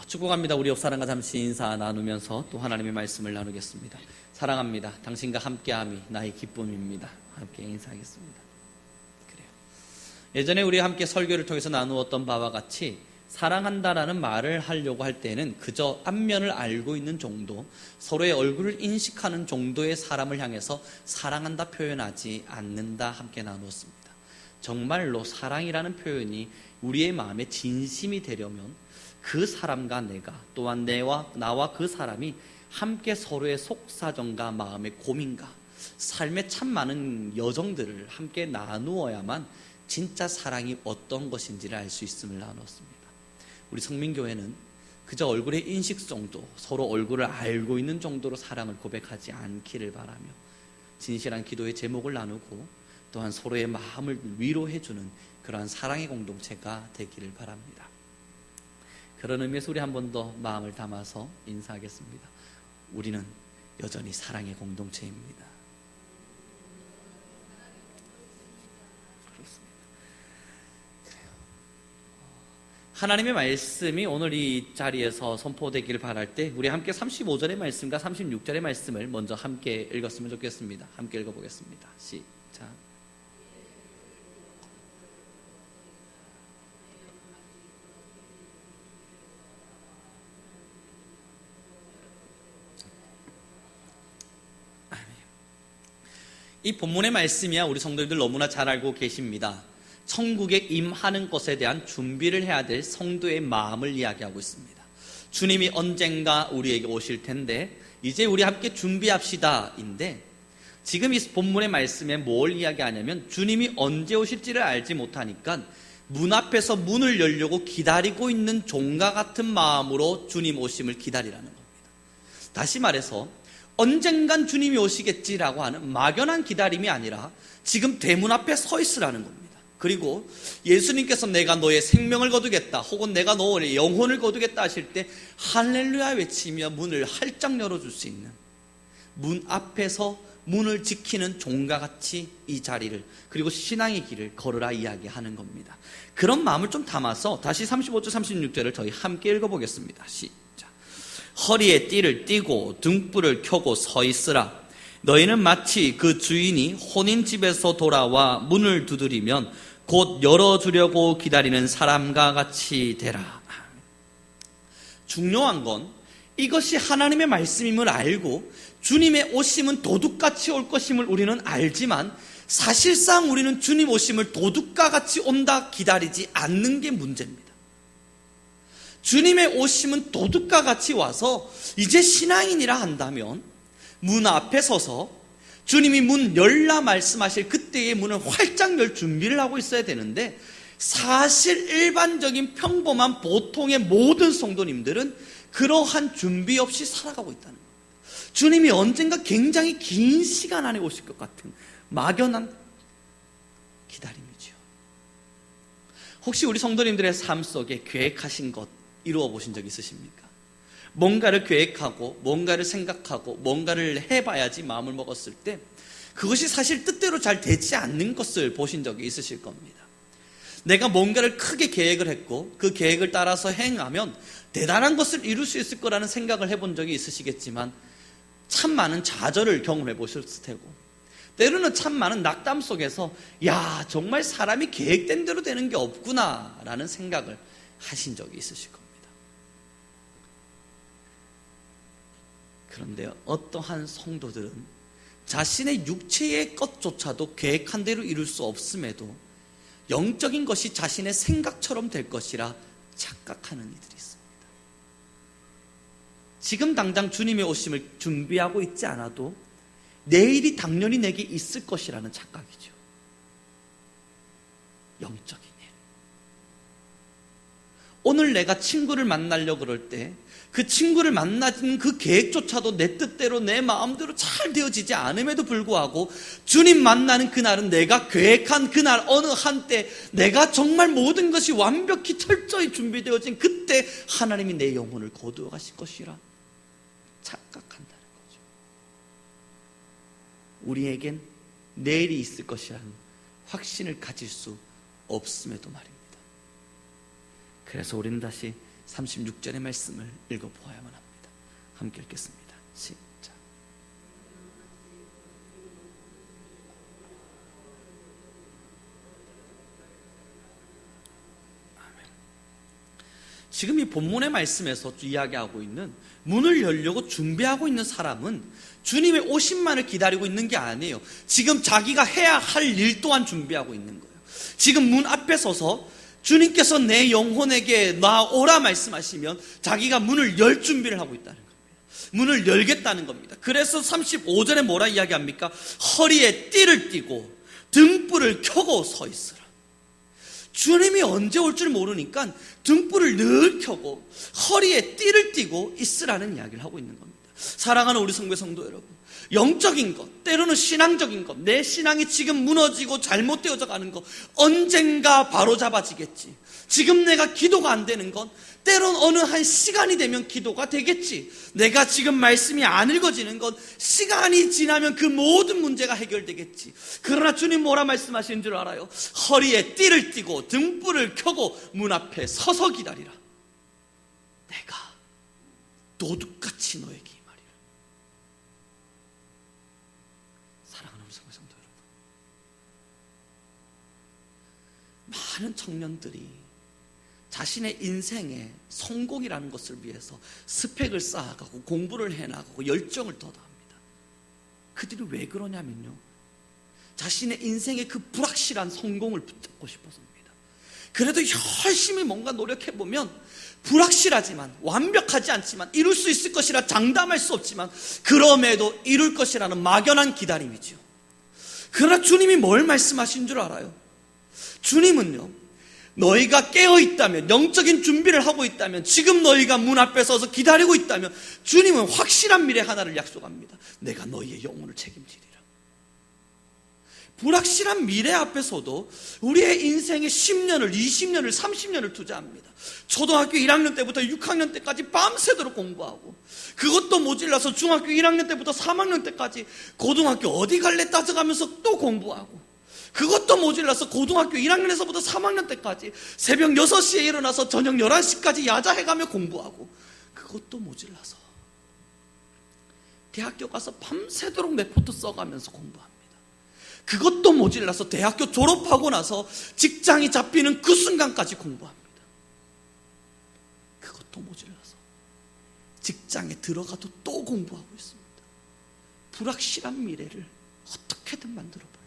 축복합니다. 우리 옆사람과 잠시 인사 나누면서 또 하나님의 말씀을 나누겠습니다. 사랑합니다. 당신과 함께함이 나의 기쁨입니다. 함께 인사하겠습니다. 그래요. 예전에 우리 함께 설교를 통해서 나누었던 바와 같이 사랑한다라는 말을 하려고 할 때는 그저 앞면을 알고 있는 정도, 서로의 얼굴을 인식하는 정도의 사람을 향해서 사랑한다 표현하지 않는다 함께 나누었습니다. 정말로 사랑이라는 표현이 우리의 마음에 진심이 되려면 그 사람과 내가, 또한 나와 그 사람이 함께 서로의 속사정과 마음의 고민과 삶의 참 많은 여정들을 함께 나누어야만 진짜 사랑이 어떤 것인지를 알 수 있음을 나눴습니다. 우리 성민교회는 그저 얼굴의 인식 정도, 서로 얼굴을 알고 있는 정도로 사랑을 고백하지 않기를 바라며 진실한 기도의 제목을 나누고 또한 서로의 마음을 위로해주는 그러한 사랑의 공동체가 되기를 바랍니다. 그런 의미에서 우리 한 번 더 마음을 담아서 인사하겠습니다. 우리는 여전히 사랑의 공동체입니다. 그렇습니다. 그래요. 하나님의 말씀이 오늘 이 자리에서 선포되기를 바랄 때 우리 함께 35절의 말씀과 36절의 말씀을 먼저 함께 읽었으면 좋겠습니다. 함께 읽어보겠습니다. 시작. 이 본문의 말씀이야 우리 성도님들 너무나 잘 알고 계십니다. 천국에 임하는 것에 대한 준비를 해야 될 성도의 마음을 이야기하고 있습니다. 주님이 언젠가 우리에게 오실 텐데 이제 우리 함께 준비합시다 인데, 지금 이 본문의 말씀에 뭘 이야기하냐면 주님이 언제 오실지를 알지 못하니까 문 앞에서 문을 열려고 기다리고 있는 종과 같은 마음으로 주님 오심을 기다리라는 겁니다. 다시 말해서 언젠간 주님이 오시겠지라고 하는 막연한 기다림이 아니라 지금 대문 앞에 서 있으라는 겁니다. 그리고 예수님께서 내가 너의 생명을 거두겠다 혹은 내가 너의 영혼을 거두겠다 하실 때 할렐루야 외치며 문을 활짝 열어줄 수 있는, 문 앞에서 문을 지키는 종과 같이 이 자리를, 그리고 신앙의 길을 걸으라 이야기하는 겁니다. 그런 마음을 좀 담아서 다시 35절 36절을 저희 함께 읽어보겠습니다. 허리에 띠를 띠고 등불을 켜고 서 있으라. 너희는 마치 그 주인이 혼인집에서 돌아와 문을 두드리면 곧 열어주려고 기다리는 사람과 같이 되라. 중요한 건 이것이 하나님의 말씀임을 알고 주님의 오심은 도둑같이 올 것임을 우리는 알지만 사실상 우리는 주님 오심을 도둑과 같이 온다 기다리지 않는 게 문제입니다. 주님의 오심은 도둑과 같이 와서 이제 신앙인이라 한다면 문 앞에 서서 주님이 문 열라 말씀하실 그때의 문을 활짝 열 준비를 하고 있어야 되는데, 사실 일반적인 평범한 보통의 모든 성도님들은 그러한 준비 없이 살아가고 있다는 겁니다. 주님이 언젠가 굉장히 긴 시간 안에 오실 것 같은 막연한 기다림이죠. 혹시 우리 성도님들의 삶 속에 계획하신 것 이루어 보신 적 있으십니까? 뭔가를 계획하고 뭔가를 생각하고 뭔가를 해봐야지 마음을 먹었을 때 그것이 사실 뜻대로 잘 되지 않는 것을 보신 적이 있으실 겁니다. 내가 뭔가를 크게 계획을 했고 그 계획을 따라서 행하면 대단한 것을 이룰 수 있을 거라는 생각을 해본 적이 있으시겠지만 참 많은 좌절을 경험해 보셨을 테고, 때로는 참 많은 낙담 속에서 야, 정말 사람이 계획된 대로 되는 게 없구나 라는 생각을 하신 적이 있으실 겁니다. 그런데 어떠한 성도들은 자신의 육체의 것조차도 계획한 대로 이룰 수 없음에도 영적인 것이 자신의 생각처럼 될 것이라 착각하는 이들이 있습니다. 지금 당장 주님의 오심을 준비하고 있지 않아도 내일이 당연히 내게 있을 것이라는 착각이죠. 영적인 일. 오늘 내가 친구를 만나려고 그럴 때 그 친구를 만나는 그 계획조차도 내 뜻대로 내 마음대로 잘 되어지지 않음에도 불구하고 주님 만나는 그날은 내가 계획한 그날 어느 한때 내가 정말 모든 것이 완벽히 철저히 준비되어진 그때 하나님이 내 영혼을 거두어 가실 것이라 착각한다는 거죠. 우리에겐 내일이 있을 것이라는 확신을 가질 수 없음에도 말입니다. 그래서 우리는 다시 36절의 말씀을 읽어보아야만 합니다. 함께 읽겠습니다. 시작. 지금 이 본문의 말씀에서 이야기하고 있는 문을 열려고 준비하고 있는 사람은 주님의 오심만을 기다리고 있는 게 아니에요. 지금 자기가 해야 할 일 또한 준비하고 있는 거예요. 지금 문 앞에 서서 주님께서 내 영혼에게 나오라 말씀하시면 자기가 문을 열 준비를 하고 있다는 겁니다. 문을 열겠다는 겁니다. 그래서 35절에 뭐라 이야기합니까? 허리에 띠를 띠고 등불을 켜고 서 있으라. 주님이 언제 올 줄 모르니까 등불을 늘 켜고 허리에 띠를 띠고 있으라는 이야기를 하고 있는 겁니다. 사랑하는 우리 성배 성도 여러분, 영적인 것, 때로는 신앙적인 것, 내 신앙이 지금 무너지고 잘못되어져 가는 것 언젠가 바로잡아지겠지. 지금 내가 기도가 안 되는 건 때론 어느 한 시간이 되면 기도가 되겠지. 내가 지금 말씀이 안 읽어지는 건 시간이 지나면 그 모든 문제가 해결되겠지. 그러나 주님 뭐라 말씀하시는 줄 알아요? 허리에 띠를 띠고 등불을 켜고 문 앞에 서서 기다리라. 내가 도둑같이 너에게 임하리라. 사랑하는 우리 성도 여러분, 많은 청년들이 자신의 인생의 성공이라는 것을 위해서 스펙을 쌓아가고 공부를 해나가고 열정을 더합니다. 그들이 왜 그러냐면요, 자신의 인생의 그 불확실한 성공을 붙잡고 싶어서입니다. 그래도 열심히 뭔가 노력해보면 불확실하지만, 완벽하지 않지만, 이룰 수 있을 것이라 장담할 수 없지만 그럼에도 이룰 것이라는 막연한 기다림이죠. 그러나 주님이 뭘 말씀하신 줄 알아요? 주님은요, 너희가 깨어있다면, 영적인 준비를 하고 있다면, 지금 너희가 문 앞에 서서 기다리고 있다면 주님은 확실한 미래 하나를 약속합니다. 내가 너희의 영혼을 책임지리라. 불확실한 미래 앞에서도 우리의 인생의 10년을, 20년을, 30년을 투자합니다. 초등학교 1학년 때부터 6학년 때까지 밤새도록 공부하고, 그것도 모질라서 중학교 1학년 때부터 3학년 때까지 고등학교 어디 갈래 따져가면서 또 공부하고, 그것도 모질라서 고등학교 1학년에서부터 3학년 때까지 새벽 6시에 일어나서 저녁 11시까지 야자해가며 공부하고, 그것도 모질라서 대학교 가서 밤새도록 레포트 써가면서 공부합니다. 그것도 모질라서 대학교 졸업하고 나서 직장이 잡히는 그 순간까지 공부합니다. 그것도 모질라서 직장에 들어가도 또 공부하고 있습니다. 불확실한 미래를 어떻게든 만들어 보려고.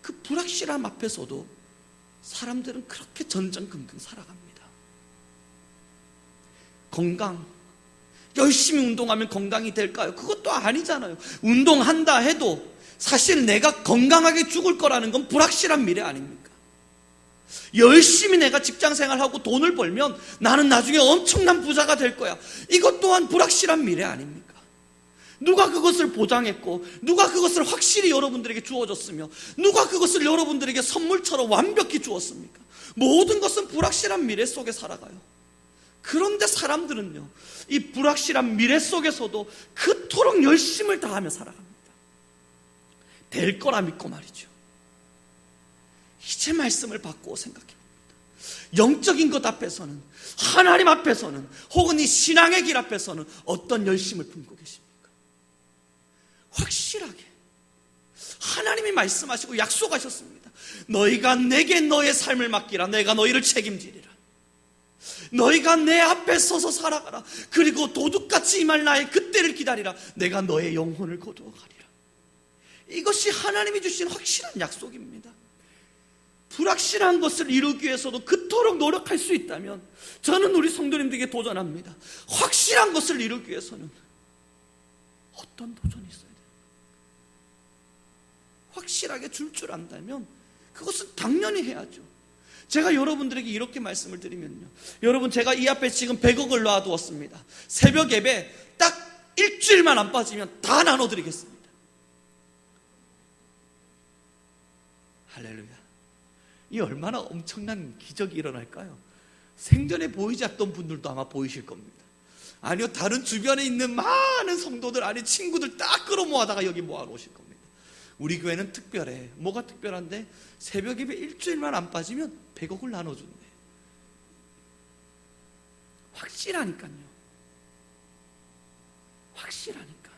그 불확실함 앞에서도 사람들은 그렇게 전전긍긍 살아갑니다. 건강, 열심히 운동하면 건강이 될까요? 그것도 아니잖아요. 운동한다 해도 사실 내가 건강하게 죽을 거라는 건 불확실한 미래 아닙니까? 열심히 내가 직장생활하고 돈을 벌면 나는 나중에 엄청난 부자가 될 거야. 이것 또한 불확실한 미래 아닙니까? 누가 그것을 보장했고, 누가 그것을 확실히 여러분들에게 주어졌으며, 누가 그것을 여러분들에게 선물처럼 완벽히 주었습니까? 모든 것은 불확실한 미래 속에 살아가요. 그런데 사람들은요, 이 불확실한 미래 속에서도 그토록 열심을 다하며 살아갑니다. 될 거라 믿고 말이죠. 이제 말씀을 받고 생각해 봅니다. 영적인 것 앞에서는, 하나님 앞에서는, 혹은 이 신앙의 길 앞에서는 어떤 열심을 품고 계십니까? 확실하게 하나님이 말씀하시고 약속하셨습니다. 너희가 내게 너의 삶을 맡기라. 내가 너희를 책임지리라. 너희가 내 앞에 서서 살아가라. 그리고 도둑같이 임할 나의 그때를 기다리라. 내가 너의 영혼을 거두어 가리라. 이것이 하나님이 주신 확실한 약속입니다. 불확실한 것을 이루기 위해서도 그토록 노력할 수 있다면 저는 우리 성도님들에게 도전합니다. 확실한 것을 이루기 위해서는 어떤 도전이 있어야 돼요? 확실하게 줄 안다면 그것은 당연히 해야죠. 제가 여러분들에게 이렇게 말씀을 드리면요, 여러분, 제가 이 앞에 지금 100억을 놔두었습니다. 새벽 예배 딱 일주일만 안 빠지면 다 나눠드리겠습니다. 할렐루야. 이 얼마나 엄청난 기적이 일어날까요? 생전에 보이지 않던 분들도 아마 보이실 겁니다. 아니요, 다른 주변에 있는 많은 성도들, 아니 친구들 딱 끌어모아다가 여기 모아놓으실 겁니다. 우리 교회는 특별해. 뭐가 특별한데? 새벽 예배 일주일만 안 빠지면 100억을 나눠준대. 확실하니까요. 확실하니까.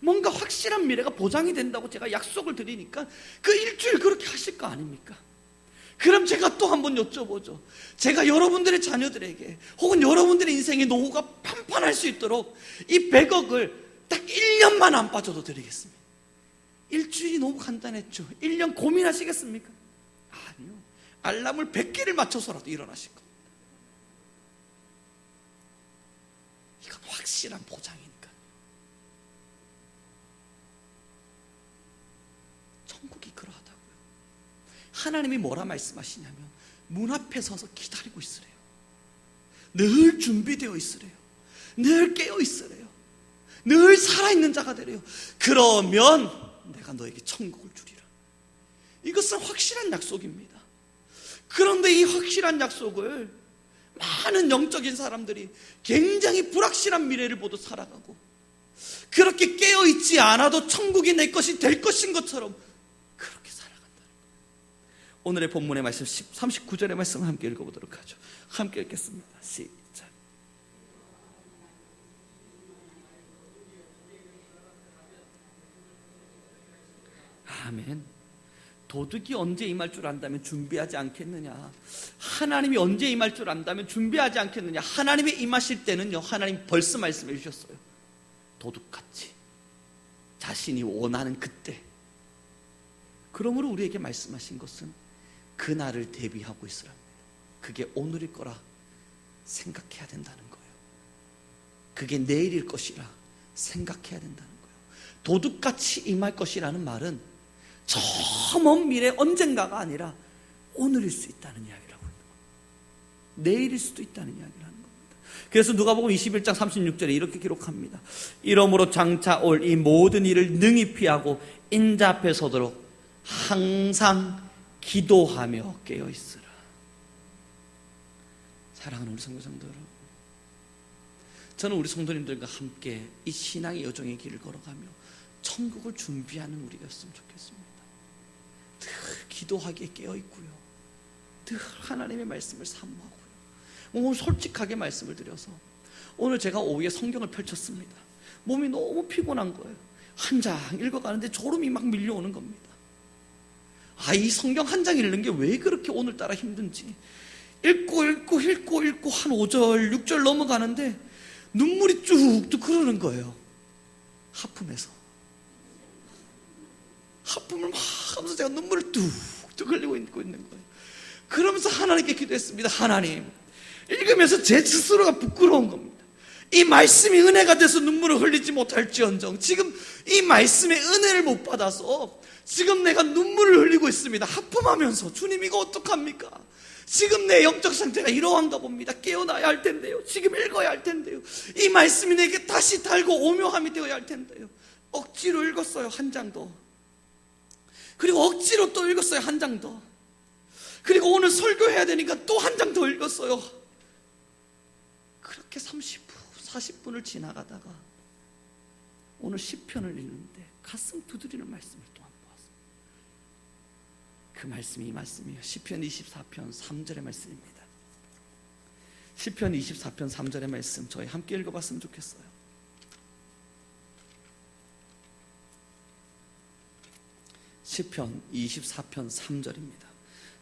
뭔가 확실한 미래가 보장이 된다고 제가 약속을 드리니까 그 일주일 그렇게 하실 거 아닙니까? 그럼 제가 또 한번 여쭤보죠. 제가 여러분들의 자녀들에게 혹은 여러분들의 인생의 노후가 판판할 수 있도록 이 100억을 딱 1년만 안 빠져도 드리겠습니다. 일주일이 너무 간단했죠. 1년 고민하시겠습니까? 아니요. 알람을 100개를 맞춰서라도 일어나실 겁니다. 이건 확실한 보장이니까. 천국이 그러하다고요. 하나님이 뭐라 말씀하시냐면 문 앞에 서서 기다리고 있으래요. 늘 준비되어 있으래요. 늘 깨어 있으래요. 늘 살아있는 자가 되래요. 그러면 내가 너에게 천국을 주리라. 이것은 확실한 약속입니다. 그런데 이 확실한 약속을 많은 영적인 사람들이 굉장히 불확실한 미래를 보고 살아가고, 그렇게 깨어있지 않아도 천국이 내 것이 될 것인 것처럼 그렇게 살아간다는 거예요. 오늘의 본문의 말씀 39절의 말씀을 함께 읽어보도록 하죠. 함께 읽겠습니다. 시작. 아멘. 도둑이 언제 임할 줄 안다면 준비하지 않겠느냐. 하나님이 언제 임할 줄 안다면 준비하지 않겠느냐. 하나님이 임하실 때는요, 하나님 벌써 말씀해 주셨어요. 도둑같이 자신이 원하는 그때. 그러므로 우리에게 말씀하신 것은 그날을 대비하고 있으랍니다. 그게 오늘일 거라 생각해야 된다는 거예요. 그게 내일일 것이라 생각해야 된다는 거예요. 도둑같이 임할 것이라는 말은 저 먼 미래 언젠가가 아니라 오늘일 수 있다는 이야기라고 합니다. 내일일 수도 있다는 이야기를 하는 겁니다. 그래서 누가복음 21장 36절에 이렇게 기록합니다. 이러므로 장차 올 이 모든 일을 능히 피하고 인자 앞에 서도록 항상 기도하며 깨어있으라. 사랑하는 우리 성도님들 여러분, 저는 우리 성도님들과 함께 이 신앙의 여정의 길을 걸어가며 천국을 준비하는 우리였으면 좋겠습니다. 늘 기도하기에 깨어있고요, 늘 하나님의 말씀을 사모하고요. 오늘 솔직하게 말씀을 드려서 오늘 제가 오후에 성경을 펼쳤습니다. 몸이 너무 피곤한 거예요. 한 장 읽어가는데 졸음이 막 밀려오는 겁니다. 이 성경 한 장 읽는 게 왜 그렇게 오늘따라 힘든지, 읽고 한 5절 6절 넘어가는데 눈물이 쭉 흐르는 거예요. 하품을 막 하면서 제가 눈물을 뚝뚝 흘리고 있는 거예요. 그러면서 하나님께 기도했습니다. 하나님, 읽으면서 제 스스로가 부끄러운 겁니다. 이 말씀이 은혜가 돼서 눈물을 흘리지 못할지언정 지금 이 말씀의 은혜를 못 받아서 지금 내가 눈물을 흘리고 있습니다. 하품하면서 주님 이거 어떡합니까? 지금 내 영적 상태가 이러한가 봅니다. 깨어나야 할 텐데요. 지금 읽어야 할 텐데요. 이 말씀이 내게 다시 달고 오묘함이 되어야 할 텐데요. 억지로 읽었어요. 한 장 더. 그리고 억지로 또 읽었어요. 한 장 더. 그리고 오늘 설교해야 되니까 또 한 장 더 읽었어요. 그렇게 30분, 40분을 지나가다가 오늘 시편을 읽는데 가슴 두드리는 말씀을 또 한 번 보았습니다. 그 말씀이 이 말씀이에요. 시편 24편 3절의 말씀입니다. 시편 24편 3절의 말씀 저희 함께 읽어봤으면 좋겠어요. 시편 24편 3절입니다.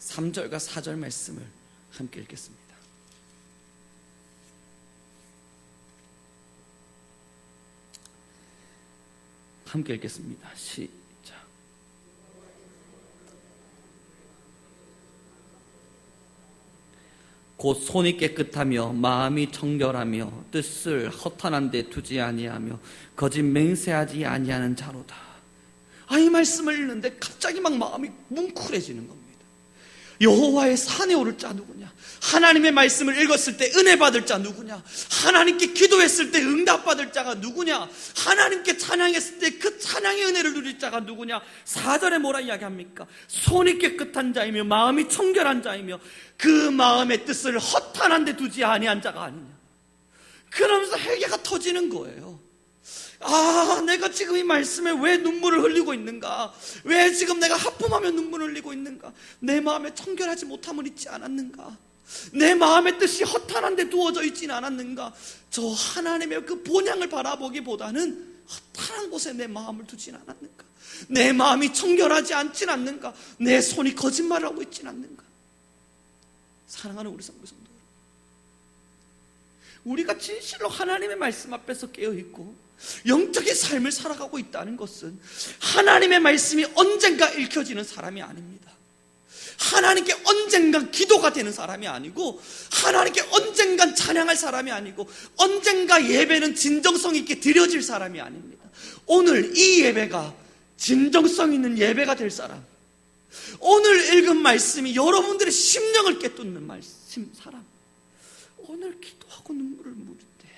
3절과 4절 말씀을 함께 읽겠습니다. 함께 읽겠습니다. 시작. 곧 손이 깨끗하며 마음이 청결하며 뜻을 허탄한 데 두지 아니하며 거짓 맹세하지 아니하는 자로다. 이 말씀을 읽는데 갑자기 막 마음이 뭉클해지는 겁니다. 여호와의 산에 오를 자 누구냐? 하나님의 말씀을 읽었을 때 은혜 받을 자 누구냐? 하나님께 기도했을 때 응답받을 자가 누구냐? 하나님께 찬양했을 때 그 찬양의 은혜를 누릴 자가 누구냐? 4절에 뭐라 이야기합니까? 손이 깨끗한 자이며 마음이 청결한 자이며 그 마음의 뜻을 허탄한 데 두지 아니한 자가 아니냐? 그러면서 회개가 터지는 거예요. 내가 지금 이 말씀에 왜 눈물을 흘리고 있는가? 왜 지금 내가 하품하며 눈물을 흘리고 있는가? 내 마음에 청결하지 못함을 잊지 않았는가? 내 마음의 뜻이 허탄한 데 두어져 있지는 않았는가? 저 하나님의 그 본향을 바라보기보다는 허탄한 곳에 내 마음을 두진 않았는가? 내 마음이 청결하지 않진 않는가? 내 손이 거짓말을 하고 있진 않는가? 사랑하는 우리 성도 여러분, 우리가 진실로 하나님의 말씀 앞에서 깨어있고 영적인 삶을 살아가고 있다는 것은 하나님의 말씀이 언젠가 읽혀지는 사람이 아닙니다. 하나님께 언젠간 기도가 되는 사람이 아니고, 하나님께 언젠간 찬양할 사람이 아니고, 언젠가 예배는 진정성 있게 드려질 사람이 아닙니다. 오늘 이 예배가 진정성 있는 예배가 될 사람, 오늘 읽은 말씀이 여러분들의 심령을 깨뚫는 말씀 사람, 오늘 기도하고 눈물을 묻을 때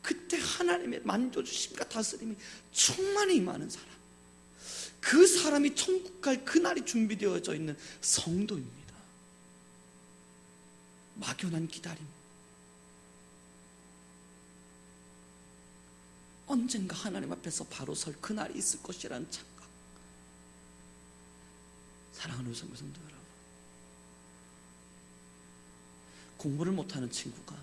그때 하나님의 만져주심과 다스림이 충만히 임하는 사람, 그 사람이 천국 갈 그날이 준비되어져 있는 성도입니다. 막연한 기다림, 언젠가 하나님 앞에서 바로 설 그날이 있을 것이라는 착각. 사랑하는 성도 여러분, 공부를 못하는 친구가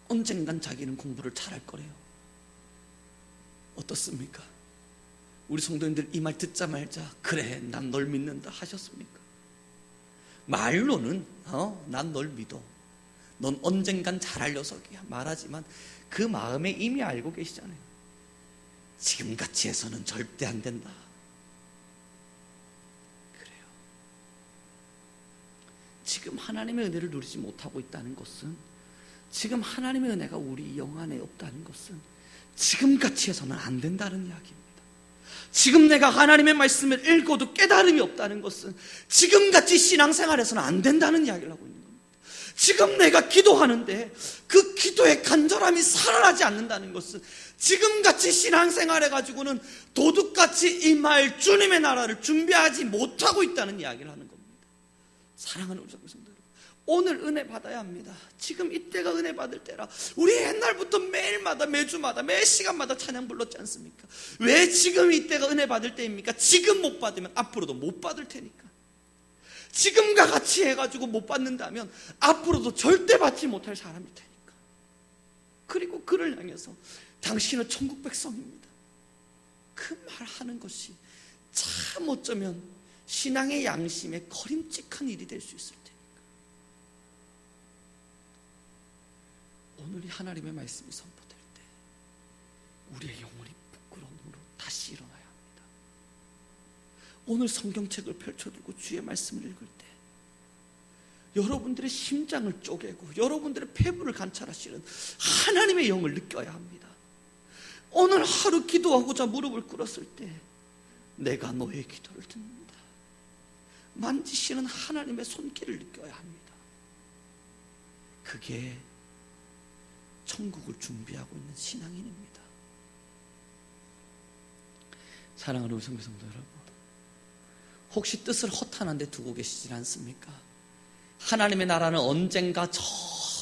언젠간 자기는 공부를 잘할 거래요. 어떻습니까? 우리 성도님들 이 말 듣자마자 그래 난 널 믿는다 하셨습니까? 말로는 난 널 믿어, 넌 언젠간 잘할 녀석이야 말하지만 그 마음에 이미 알고 계시잖아요. 지금같이 해서는 절대 안 된다. 그래요. 지금 하나님의 은혜를 누리지 못하고 있다는 것은, 지금 하나님의 은혜가 우리 영 안에 없다는 것은 지금같이 해서는 안 된다는 이야기입니다. 지금 내가 하나님의 말씀을 읽어도 깨달음이 없다는 것은 지금같이 신앙생활에서는 안 된다는 이야기를 하고 있는 겁니다. 지금 내가 기도하는데 그 기도의 간절함이 살아나지 않는다는 것은 지금같이 신앙생활 해가지고는 도둑같이 임할 주님의 나라를 준비하지 못하고 있다는 이야기를 하는 겁니다. 사랑하는 우리 성도 여러분, 오늘 은혜 받아야 합니다. 지금 이때가 은혜 받을 때라. 우리 옛날부터 매일마다, 매주마다, 매 시간마다 찬양 불렀지 않습니까? 왜 지금 이때가 은혜 받을 때입니까? 지금 못 받으면 앞으로도 못 받을 테니까. 지금과 같이 해가지고 못 받는다면 앞으로도 절대 받지 못할 사람일 테니까. 그리고 그를 향해서 당신은 천국 백성입니다, 그 말하는 것이 참 어쩌면 신앙의 양심에 거림직한 일이 될 수 있을 테니까. 오늘 이 하나님의 말씀이 선포될 때 우리의 영혼이 부끄러움으로 다시 일어나야 합니다. 오늘 성경책을 펼쳐들고 주의 말씀을 읽을 때 여러분들의 심장을 쪼개고 여러분들의 폐부를 관찰하시는 하나님의 영을 느껴야 합니다. 오늘 하루 기도하고자 무릎을 꿇었을 때 내가 너의 기도를 듣는다 만지시는 하나님의 손길을 느껴야 합니다. 그게 천국을 준비하고 있는 신앙인입니다. 사랑하는 우리 성도 여러분, 혹시 뜻을 허탄한 데 두고 계시지 않습니까? 하나님의 나라는 언젠가 저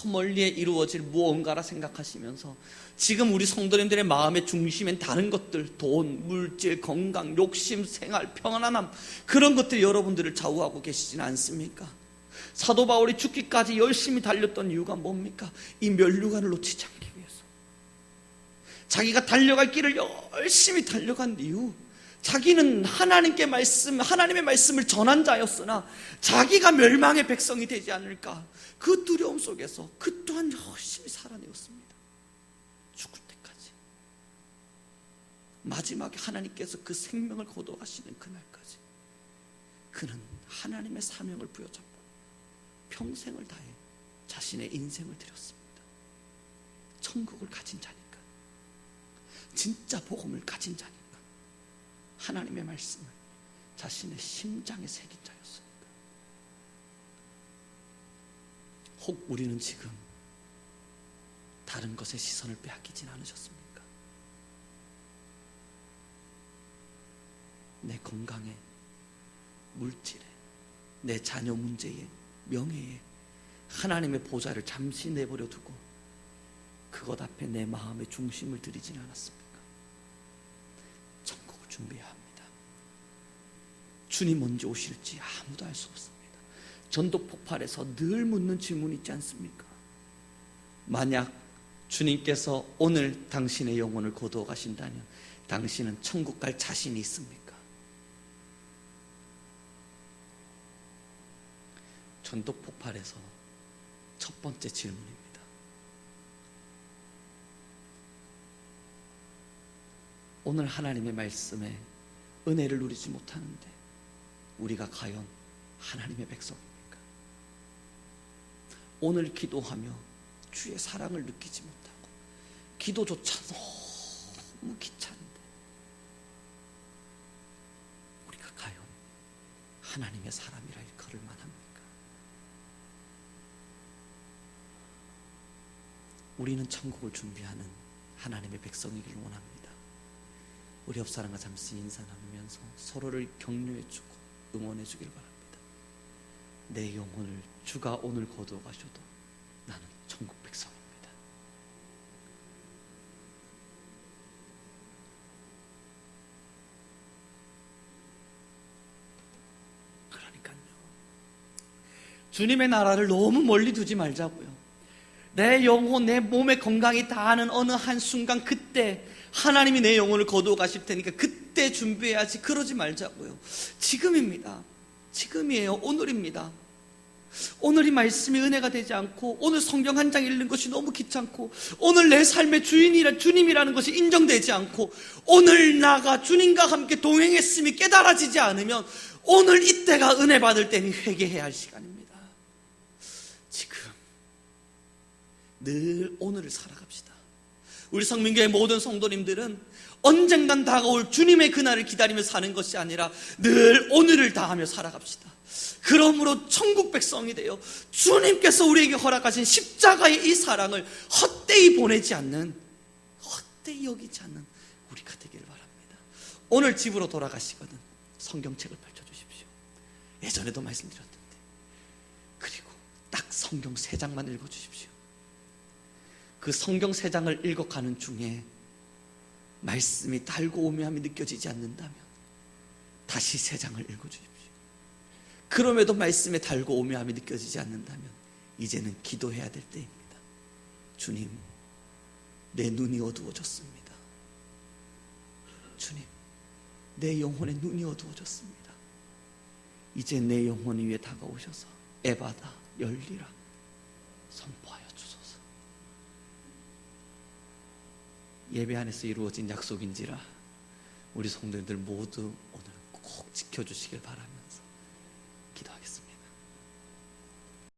멀리에 이루어질 무언가라 생각하시면서 지금 우리 성도님들의 마음의 중심엔 다른 것들, 돈, 물질, 건강, 욕심, 생활, 평안함, 그런 것들이 여러분들을 좌우하고 계시지는 않습니까? 사도 바울이 죽기까지 열심히 달렸던 이유가 뭡니까? 이 면류관을 놓치지 않기 위해서. 자기가 달려갈 길을 열심히 달려간 이유, 자기는 하나님의 말씀을 전한 자였으나 자기가 멸망의 백성이 되지 않을까, 그 두려움 속에서 그 또한 열심히 살아내었습니다. 죽을 때까지. 마지막에 하나님께서 그 생명을 거둬가시는 그날까지 그는 하나님의 사명을 부여잡고 평생을 다해 자신의 인생을 드렸습니다. 천국을 가진 자니까, 진짜 복음을 가진 자니까, 하나님의 말씀을 자신의 심장에 새긴 자였으니까. 혹 우리는 지금 다른 것에 시선을 빼앗기진 않으셨습니까? 내 건강에, 물질에, 내 자녀 문제에, 명예에 하나님의 보좌를 잠시 내버려 두고 그것 앞에 내 마음의 중심을 들이진 않았습니까? 천국을 준비해야 합니다. 주님 언제 오실지 아무도 알 수 없습니다. 전도 폭발에서 늘 묻는 질문이 있지 않습니까? 만약 주님께서 오늘 당신의 영혼을 거두어 가신다면 당신은 천국 갈 자신이 있습니까? 전도 폭발에서 첫 번째 질문입니다. 오늘 하나님의 말씀에 은혜를 누리지 못하는데 우리가 과연 하나님의 백성입니까? 오늘 기도하며 주의 사랑을 느끼지 못하고 기도조차 너무 귀찮은데 우리가 과연 하나님의 사람이라 일컬을 만합니까? 우리는 천국을 준비하는 하나님의 백성이기를 원합니다. 우리 옆사람과 잠시 인사 나누면서 서로를 격려해주고 응원해주길 바랍니다. 내 영혼을 주가 오늘 거두어 가셔도 나는 천국 백성입니다. 그러니까요, 주님의 나라를 너무 멀리 두지 말자고요. 내 영혼, 내 몸의 건강이 다하는 어느 한순간 그때 하나님이 내 영혼을 거두어 가실 테니까 그때 준비해야지, 그러지 말자고요. 지금입니다. 지금이에요. 오늘입니다. 오늘 이 말씀이 은혜가 되지 않고 오늘 성경 한 장 읽는 것이 너무 귀찮고 오늘 내 삶의 주님이라는 것이 인정되지 않고 오늘 나가 주님과 함께 동행했음이 깨달아지지 않으면 오늘 이때가 은혜 받을 때니 회개해야 할 시간입니다. 지금 늘 오늘을 살아갑시다. 우리 성민교회 모든 성도님들은 언젠간 다가올 주님의 그날을 기다리며 사는 것이 아니라 늘 오늘을 다하며 살아갑시다. 그러므로 천국 백성이 되어 주님께서 우리에게 허락하신 십자가의 이 사랑을 헛되이 보내지 않는, 헛되이 여기지 않는 우리가 되기를 바랍니다. 오늘 집으로 돌아가시거든 성경책을 펼쳐주십시오. 예전에도 말씀드렸는데 그리고 딱 성경 3장만 읽어주십시오. 그 성경 3장을 읽어가는 중에 말씀이 달고 오묘함이 느껴지지 않는다면 다시 3장을 읽어주십시오. 그럼에도 말씀에 달고 오묘함이 느껴지지 않는다면 이제는 기도해야 될 때입니다. 주님, 내 눈이 어두워졌습니다. 주님, 내 영혼의 눈이 어두워졌습니다. 이제 내 영혼 위에 다가오셔서 에바다 열리라 선포하여 주소서. 예배 안에서 이루어진 약속인지라 우리 성도님들 모두 오늘 꼭 지켜주시길 바랍니다.